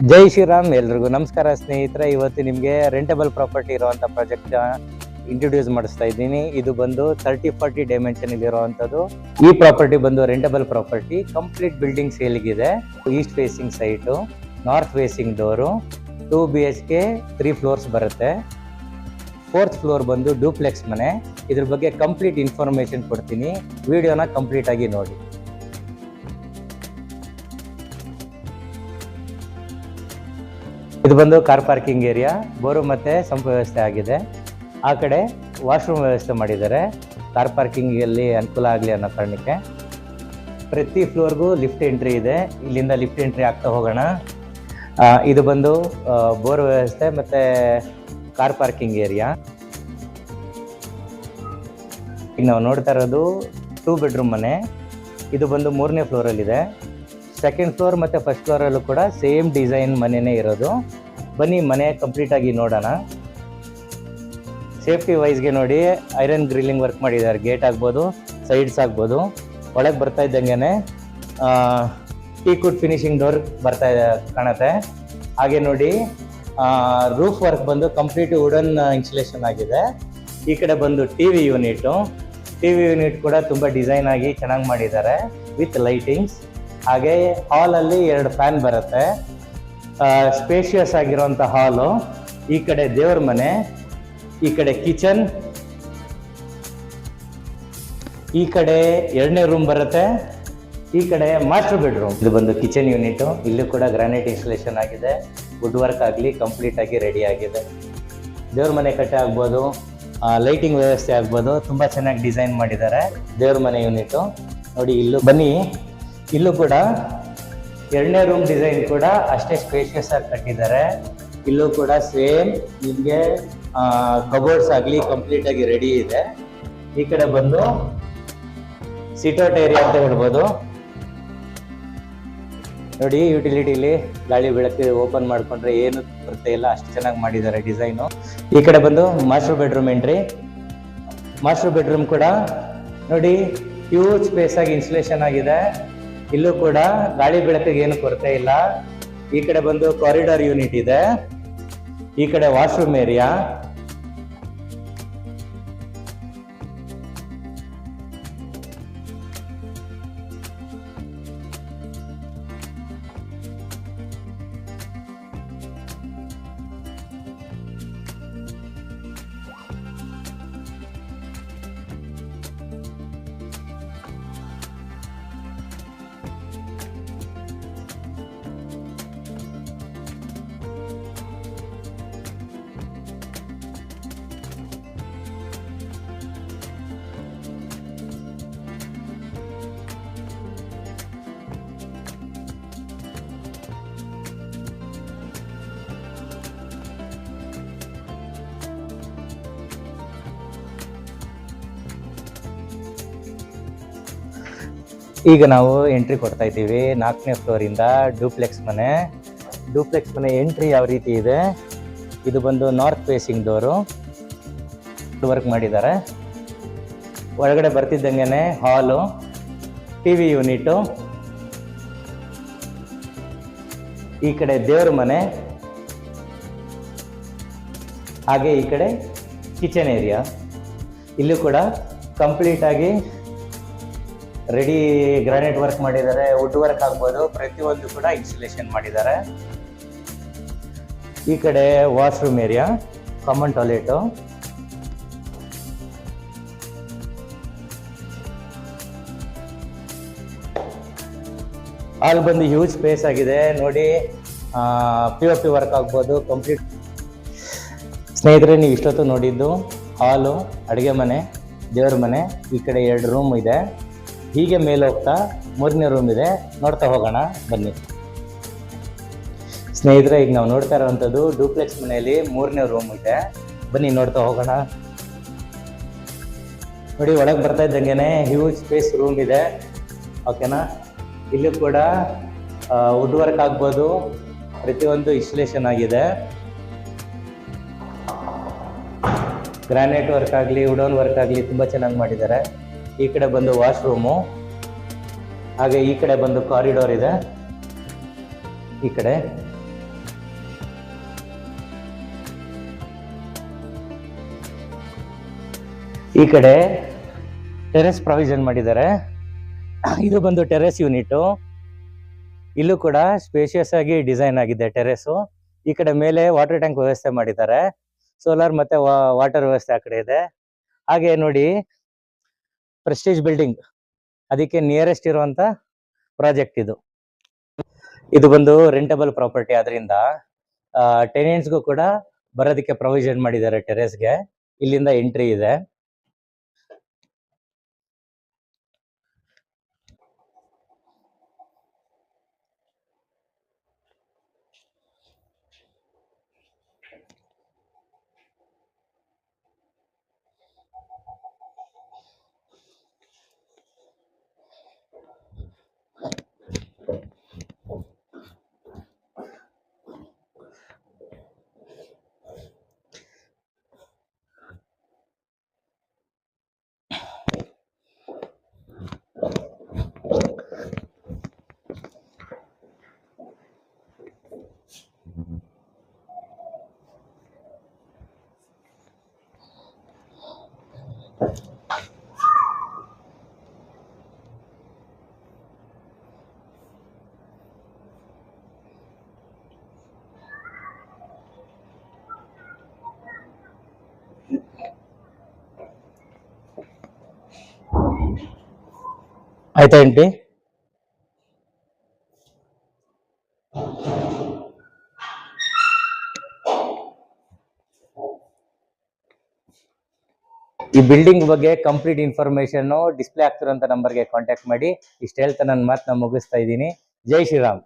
ಜೈ ಶ್ರೀರಾಮ್. ಎಲ್ರಿಗೂ ನಮಸ್ಕಾರ ಸ್ನೇಹಿತರೆ. ಇವತ್ತು ನಿಮಗೆ ರೆಂಟಬಲ್ ಪ್ರಾಪರ್ಟಿ ಇರುವಂಥ ಪ್ರಾಜೆಕ್ಟ್ ಇಂಟ್ರೊಡ್ಯೂಸ್ ಮಾಡಿಸ್ತಾ ಇದ್ದೀನಿ. ಇದು ಬಂದು 30-40 ಡೈಮೆನ್ಷನ್ ಇರುವಂಥದ್ದು. ಈ ಪ್ರಾಪರ್ಟಿ ಬಂದು ರೆಂಟಬಲ್ ಪ್ರಾಪರ್ಟಿ. ಕಂಪ್ಲೀಟ್ ಬಿಲ್ಡಿಂಗ್ ಸೇಲ್ಗಿದೆ. East facing site, north facing door, 2 BHK 3 floors ಬರುತ್ತೆ. 4th ಫ್ಲೋರ್ ಬಂದು ಡೂಪ್ಲೆಕ್ಸ್ ಮನೆ. ಇದ್ರ ಬಗ್ಗೆ ಕಂಪ್ಲೀಟ್ ಇನ್ಫಾರ್ಮೇಶನ್ ಕೊಡ್ತೀನಿ. ವಿಡಿಯೋನ ಕಂಪ್ಲೀಟ್ ಆಗಿ ನೋಡಿ. ಇದು ಬಂದು ಕಾರ್ ಪಾರ್ಕಿಂಗ್ ಏರಿಯಾ, ಬೋರು ಮತ್ತೆ ಸಂಪ್ ವ್ಯವಸ್ಥೆ ಆಗಿದೆ. ಆ ಕಡೆ ವಾಶ್ರೂಮ್ ವ್ಯವಸ್ಥೆ ಮಾಡಿದ್ದಾರೆ, ಕಾರ್ ಪಾರ್ಕಿಂಗಲ್ಲಿ ಅನುಕೂಲ ಆಗಲಿ ಅನ್ನೋ ಕಾರಣಕ್ಕೆ. ಪ್ರತಿ ಫ್ಲೋರ್ಗೂ ಲಿಫ್ಟ್ ಎಂಟ್ರಿ ಇದೆ. ಇಲ್ಲಿಂದ ಲಿಫ್ಟ್ ಎಂಟ್ರಿ ಆಗ್ತಾ ಹೋಗೋಣ. ಇದು ಬಂದು ಬೋರ್ ವ್ಯವಸ್ಥೆ ಮತ್ತು ಕಾರ್ ಪಾರ್ಕಿಂಗ್ ಏರಿಯಾ. ಈಗ ನಾವು ನೋಡ್ತಾ ಇರೋದು 2 ಬೆಡ್ರೂಮ್ ಮನೆ. ಇದು ಬಂದು 3ನೇ ಫ್ಲೋರಲ್ಲಿದೆ. 2nd ಫ್ಲೋರ್ ಮತ್ತು 1st ಫ್ಲೋರಲ್ಲೂ ಕೂಡ ಸೇಮ್ ಡಿಸೈನ್ ಮನೆಯೇ ಇರೋದು. ಬನ್ನಿ ಮನೆ ಕಂಪ್ಲೀಟಾಗಿ ನೋಡೋಣ. ಸೇಫ್ಟಿ ವೈಸ್ಗೆ ನೋಡಿ, ಐರನ್ ಗ್ರಿಲ್ಲಿಂಗ್ ವರ್ಕ್ ಮಾಡಿದ್ದಾರೆ. ಗೇಟ್ ಆಗ್ಬೋದು, ಸೈಡ್ಸ್ ಆಗ್ಬೋದು. ಒಳಗೆ ಬರ್ತಾ ಇದ್ದಂಗೆ ಟೀಕುಡ್ ಫಿನಿಶಿಂಗ್ ಡೋರ್ ಬರ್ತಾ ಕಾಣುತ್ತೆ. ಹಾಗೆ ನೋಡಿ, ರೂಫ್ ವರ್ಕ್ ಬಂದು ಕಂಪ್ಲೀಟ್ ವುಡನ್ ಇನ್ಸುಲೇಷನ್ ಆಗಿದೆ. ಈ ಕಡೆ ಬಂದು ಟಿವಿ ಯೂನಿಟ್ ಕೂಡ ತುಂಬ ಡಿಸೈನ್ ಆಗಿ ಚೆನ್ನಾಗಿ ಮಾಡಿದ್ದಾರೆ ವಿತ್ ಲೈಟಿಂಗ್ಸ್. ಹಾಗೆ ಹಾಲಲ್ಲಿ 2 ಫ್ಯಾನ್ ಬರುತ್ತೆ. ಸ್ಪೇಷಿಯಸ್ ಆಗಿರುವಂಥ ಹಾಲು. ಈ ಕಡೆ ದೇವ್ರ ಮನೆ, ಈ ಕಡೆ ಕಿಚನ್, ಈ ಕಡೆ 2ನೇ ರೂಮ್ ಬರುತ್ತೆ, ಈ ಕಡೆ ಮಾಸ್ಟರ್ ಬೆಡ್ರೂಮ್. ಇದು ಬಂದು ಕಿಚನ್ ಯೂನಿಟು. ಇಲ್ಲೂ ಕೂಡ ಗ್ರಾನೈಟ್ ಇನ್ಸ್ಟಾಲೇಷನ್ ಆಗಿದೆ. ವುಡ್ ವರ್ಕ್ ಆಗಲಿ ಕಂಪ್ಲೀಟ್ ಆಗಿ ರೆಡಿ ಆಗಿದೆ. ದೇವ್ರ ಮನೆ ಕಟ್ಟೆ ಆಗ್ಬೋದು, ಲೈಟಿಂಗ್ ವ್ಯವಸ್ಥೆ ಆಗ್ಬೋದು. ತುಂಬ ಚೆನ್ನಾಗಿ ಡಿಸೈನ್ ಮಾಡಿದ್ದಾರೆ ದೇವ್ರ ಮನೆ ಯೂನಿಟು. ನೋಡಿ, ಇಲ್ಲೂ ಬನ್ನಿ. ಇಲ್ಲೂ ಕೂಡ 2ನೇ ರೂಮ್ ಡಿಸೈನ್ ಕೂಡ ಅಷ್ಟೇ ಸ್ಪೇಷಿಯಸ್ ಆಗಿ ಕಟ್ಟಿದ್ದಾರೆ. ಇಲ್ಲೂ ಕೂಡ ಸೇಮ್ ನಿಮಗೆ ಕಬೋರ್ಡ್ಸ್ ಆಗಲಿ ಕಂಪ್ಲೀಟ್ ಆಗಿ ರೆಡಿ ಇದೆ. ಈ ಕಡೆ ಬಂದು ಸಿಟೌಟ್ ಏರಿಯಾ ಅಂತ ಹೇಳ್ಬೋದು. ನೋಡಿ, ಯುಟಿಲಿಟಿಲಿ ಗಾಳಿ ಬೆಳಕು ಓಪನ್ ಮಾಡ್ಕೊಂಡ್ರೆ ಏನು ಬರುತ್ತೆ ಇಲ್ಲ, ಅಷ್ಟು ಚೆನ್ನಾಗಿ ಮಾಡಿದ್ದಾರೆ ಡಿಸೈನು. ಈ ಕಡೆ ಬಂದು master bedroom entry. Master bedroom ಕೂಡ ನೋಡಿ ಹ್ಯೂಜ್ ಸ್ಪೇಸ್ ಆಗಿ ಇನ್ಸುಲೇಷನ್ ಆಗಿದೆ. ಇಲ್ಲೂ ಕೂಡ ಗಾಳಿ ಬೆಳಕಿಗೆ ಏನು ಕೊರತೆ ಇಲ್ಲ. ಈ ಕಡೆ ಬಂದು ಕಾರಿಡಾರ್ ಯೂನಿಟ್ ಇದೆ. ಈ ಕಡೆ ವಾಶ್ರೂಮ್ ಏರಿಯಾ. ಈಗ ನಾವು ಎಂಟ್ರಿ ಕೊಡ್ತಾ ಇದ್ದೀವಿ 4ನೇ ಫ್ಲೋರಿಂದ. ಡೂಪ್ಲೆಕ್ಸ್ ಮನೆ ಎಂಟ್ರಿ ಯಾವ ರೀತಿ ಇದೆ. ಇದು ಬಂದು ನಾರ್ತ್ ಫೇಸಿಂಗ್ ಡೋರು, ವರ್ಕ್ ಮಾಡಿದ್ದಾರೆ. ಒಳಗಡೆ ಬರ್ತಿದ್ದಂಗೆ ಹಾಲು, ಟಿವಿ ಯೂನಿಟು, ಈ ಕಡೆ ದೇವ್ರ ಮನೆ, ಹಾಗೆ ಈ ಕಡೆ ಕಿಚನ್ ಏರಿಯಾ. ಇಲ್ಲೂ ಕೂಡ ಕಂಪ್ಲೀಟ್ ಆಗಿ ರೆಡಿ ಗ್ರಾನೈಟ್ ವರ್ಕ್ ಮಾಡಿದ್ದಾರೆ. ವುಡ್ ವರ್ಕ್ ಆಗ್ಬೋದು, ಪ್ರತಿಯೊಂದು ಕೂಡ ಇನ್ಸುಲೇಷನ್ ಮಾಡಿದ್ದಾರೆ. ಈ ಕಡೆ ವಾಶ್ರೂಮ್ ಏರಿಯಾ, ಕಾಮನ್ ಟಾಯ್ಲೆಟು. ಹಾಲ್ ಬಂದು ಹ್ಯೂಜ್ ಸ್ಪೇಸ್ ಆಗಿದೆ. ನೋಡಿ, POP ವರ್ಕ್ ಆಗ್ಬೋದು ಕಂಪ್ಲೀಟ್. ಸ್ನೇಹಿತರೆ, ನೀವು ಇಷ್ಟೊತ್ತು ನೋಡಿದ್ದು ಹಾಲು, ಅಡುಗೆ ಮನೆ, ದೇವ್ರ ಮನೆ. ಈ ಕಡೆ 2 ರೂಮ್ ಇದೆ. ಹೀಗೆ ಮೇಲೆ ಹೋಗ್ತಾ 3ನೇ ರೂಮ್ ಇದೆ. ನೋಡ್ತಾ ಹೋಗೋಣ ಬನ್ನಿ ಸ್ನೇಹಿತರೆ. ಈಗ ನಾವು ನೋಡ್ತಾ ಇರೋವಂಥದ್ದು ಡೂಪ್ಲೆಕ್ಸ್ ಮನೆಯಲ್ಲಿ 3ನೇ ರೂಮ್ ಇದೆ. ಬನ್ನಿ ನೋಡ್ತಾ ಹೋಗೋಣ. ನೋಡಿ, ಒಳಗೆ ಬರ್ತಾ ಇದ್ದಂಗೆ ಹ್ಯೂಜ್ ಸ್ಪೇಸ್ ರೂಮ್ ಇದೆ. ಓಕೆನಾ. ಇಲ್ಲೂ ಕೂಡ ವುಡ್ ವರ್ಕ್ ಆಗ್ಬೋದು, ಪ್ರತಿಯೊಂದು ಇನ್ಸ್ಟಾಲೇಷನ್ ಆಗಿದೆ. ಗ್ರಾನೈಟ್ ವರ್ಕ್ ಆಗಲಿ, ವುಡನ್ ವರ್ಕ್ ಆಗಲಿ ತುಂಬ ಚೆನ್ನಾಗಿ ಮಾಡಿದ್ದಾರೆ. ಈ ಕಡೆ ಬಂದು ವಾಶ್ರೂಮು, ಹಾಗೆ ಈ ಕಡೆ ಬಂದು ಕಾರಿಡೋರ್ ಇದೆ. ಈ ಕಡೆ ಈ ಕಡೆ ಟೆರೆಸ್ ಪ್ರಾವಿಷನ್ ಮಾಡಿದ್ದಾರೆ. ಇದು ಬಂದು ಟೆರೆಸ್ ಯೂನಿಟ್. ಇಲ್ಲೂ ಕೂಡ ಸ್ಪೇಷಿಯಸ್ ಆಗಿ ಡಿಸೈನ್ ಆಗಿದೆ ಟೆರೆಸ್. ಈ ಕಡೆ ಮೇಲೆ ವಾಟರ್ ಟ್ಯಾಂಕ್ ವ್ಯವಸ್ಥೆ ಮಾಡಿದ್ದಾರೆ. ಸೋಲಾರ್ ಮತ್ತೆ ವಾಟರ್ ವ್ಯವಸ್ಥೆ ಆ ಕಡೆ ಇದೆ. ಹಾಗೆ ನೋಡಿ, ಪ್ರೆಸ್ಟೀಜ್ ಬಿಲ್ಡಿಂಗ್, ಅದಕ್ಕೆ ನಿಯರೆಸ್ಟ್ ಇರುವಂತ ಪ್ರಾಜೆಕ್ಟ್ ಇದು. ಇದು ಬಂದು ರೆಂಟಬಲ್ ಪ್ರಾಪರ್ಟಿ ಆದ್ರಿಂದ ಟೆನೆಂಟ್ಸ್ಗೂ ಕೂಡ ಬರೋದಕ್ಕೆ ಪ್ರೊವಿಷನ್ ಮಾಡಿದ್ದಾರೆ. ಟೆರೆಸ್ಗೆ ಇಲ್ಲಿಂದ ಎಂಟ್ರಿ ಇದೆ. ಆಯ್ತಾ ಆಂಟಿ? ಈ ಬಿಲ್ಡಿಂಗ್ ಬಗ್ಗೆ ಕಂಪ್ಲೀಟ್ ಇನ್ಫಾರ್ಮೇಶನ್ ಡಿಸ್ಪ್ಲೇ ಆಗ್ತಿರೋಂಥ ನಂಬರ್ಗೆ ಕಾಂಟ್ಯಾಕ್ಟ್ ಮಾಡಿ. ಇಷ್ಟು ಹೇಳ್ತಾ ನನ್ನ ಮಾತನ್ನ ಮುಗಿಸ್ತಾ ಇದ್ದೀನಿ. ಜೈ ಶ್ರೀರಾಮ್.